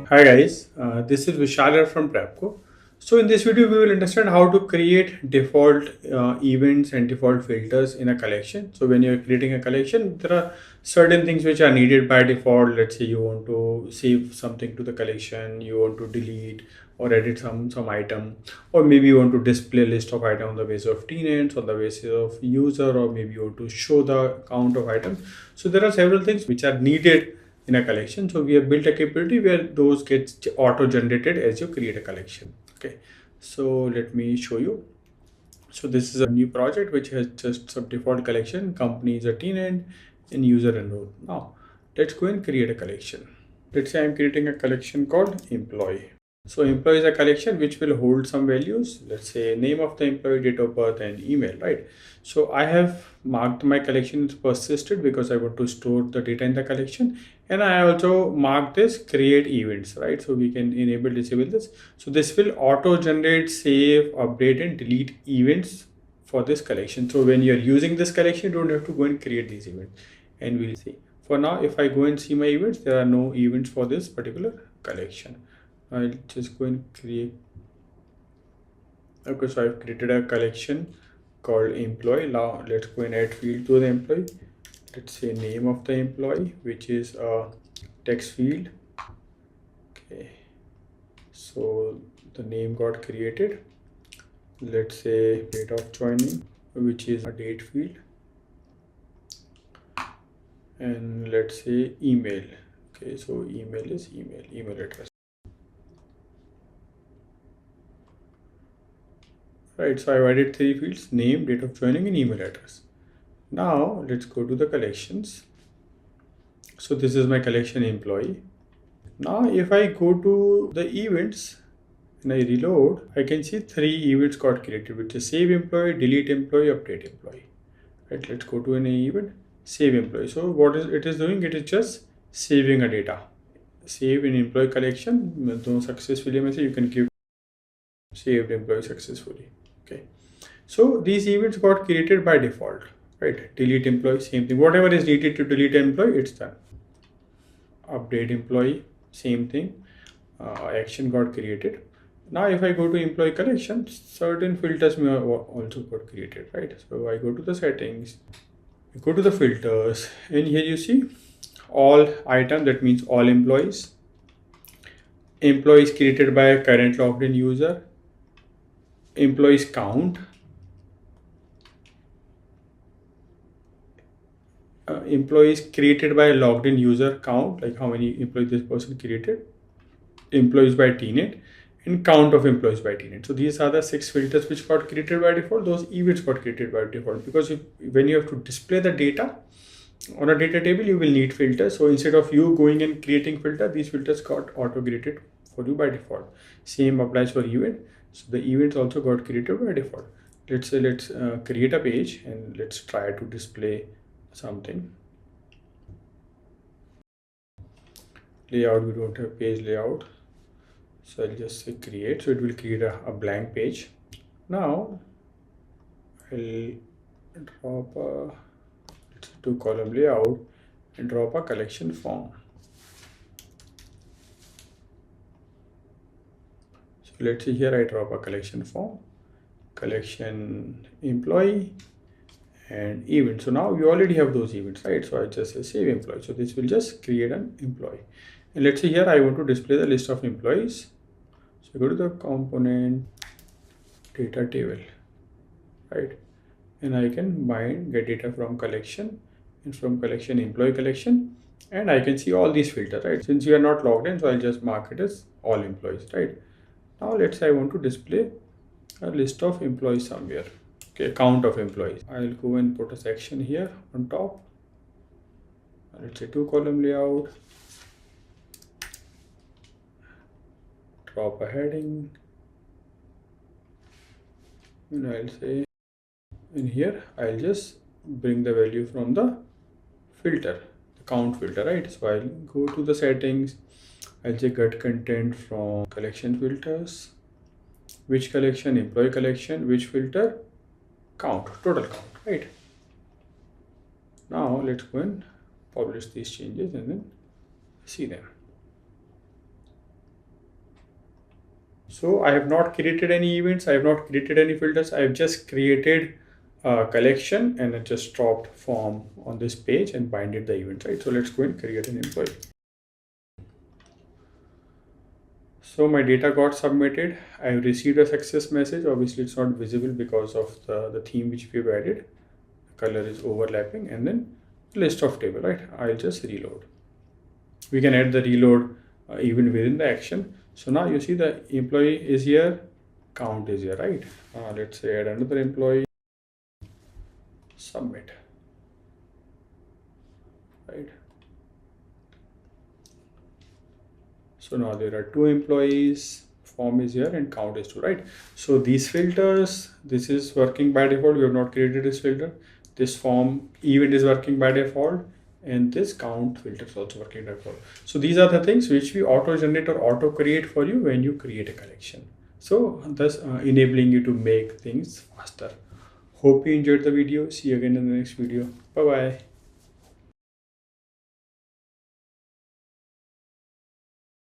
Hi guys, this is Vishal from Prepco. So in this video, we will understand how to create default events and default filters in a collection. So when you're creating a collection, there are certain things which are needed by default. Let's say you want to save something to the collection, you want to delete or edit some item, or maybe you want to display a list of items on the basis of tenants, on the basis of user, or maybe you want to show the count of items. So there are several things which are needed in a collection. So we have built a capability where those get auto generated as you create a collection. Okay, so let me show you. So this is a new project which has just some default collection. Company is a tenant and user enrolled. Now let's go and create a collection. Let's say I'm creating a collection called employee. So employee is a collection which will hold some values. Let's say name of the employee, date of birth, and email, right? So I have marked my collection as persisted because I want to store the data in the collection. And I also mark this create events, right? So we can enable, disable this. So this will auto generate, save, update, and delete events for this collection. So when you're using this collection, you don't have to go and create these events. And we'll see. For now, if I go and see my events, there are no events for this particular collection. I'll just go and create. Okay, so I've created a collection called employee. Now let's go and add field to the employee. Let's say name of the employee, which is a text field. Okay, so the name got created. Let's say date of joining, which is a date field, and let's say email. Okay, so email is email address. Right, so I've added three fields: name, date of joining, and email address. Now let's go to the collections. So this is my collection employee. Now if I go to the events and I reload, I can see three events got created, which is save employee, delete employee, update employee. Right, let's go to an event, save employee. So what is it is doing? It is just saving a data. Save in employee collection, no successfully message, you can give saved employee successfully. Okay. So these events got created by default, right? Delete employee, same thing. Whatever is needed to delete an employee, it's done. Update employee, same thing. Action got created. Now if I go to employee collection, certain filters may also got created, right? So I go to the settings, I go to the filters, and here you see all item, that means all employees. Employees created by a current logged in user. Employees count. Employees created by a logged in user count, like how many employees this person created. Employees by tenant, and count of employees by tenant. So these are the 6 filters which got created by default. Those events got created by default because when you have to display the data on a data table, you will need filters. So instead of you going and creating filter, these filters got auto created for you by default. Same applies for event. So the events also got created by default. Let's say let's create a page and let's try to display something. Layout, we don't have page layout, so I'll just say create. So it will create a blank page. Now I'll drop a, let's do column layout and drop a collection form. So let's see here, I drop a collection form, collection employee, and event. So now we already have those events, right? So I just say save employee. So this will just create an employee. And let's say here I want to display the list of employees. So go to the component data table, right? And I can bind get data from collection, and from collection employee collection, and I can see all these filters, right? Since you are not logged in, so I'll just mark it as all employees, right? Now let's say I want to display a list of employees somewhere. Okay, count of employees. I'll go and put a section here on top. Let's say 2-column layout, drop a heading, and I'll say in here I'll just bring the value from the filter, the count filter, right? So I'll go to the settings, I'll say get content from collection filters. Which collection? Employee collection. Which filter? Count, total count, right? Now let's go and publish these changes and then see them. So I have not created any events, I have not created any filters, I have just created a collection and I just dropped form on this page and binded the event, right? So let's go and create an employee. So my data got submitted. I have received a success message. Obviously it's not visible because of the theme which we've added. The color is overlapping, and then list of table, right? I'll just reload. We can add the reload even within the action. So now you see the employee is here, count is here, right? Let's say add another employee, submit, right? So now there are 2 employees, form is here and count is 2, right? So these filters, this is working by default. We have not created this filter. This form event is working by default, and this count filter is also working by default. So these are the things which we auto generate or auto create for you when you create a collection. So thus enabling you to make things faster. Hope you enjoyed the video. See you again in the next video. Bye bye.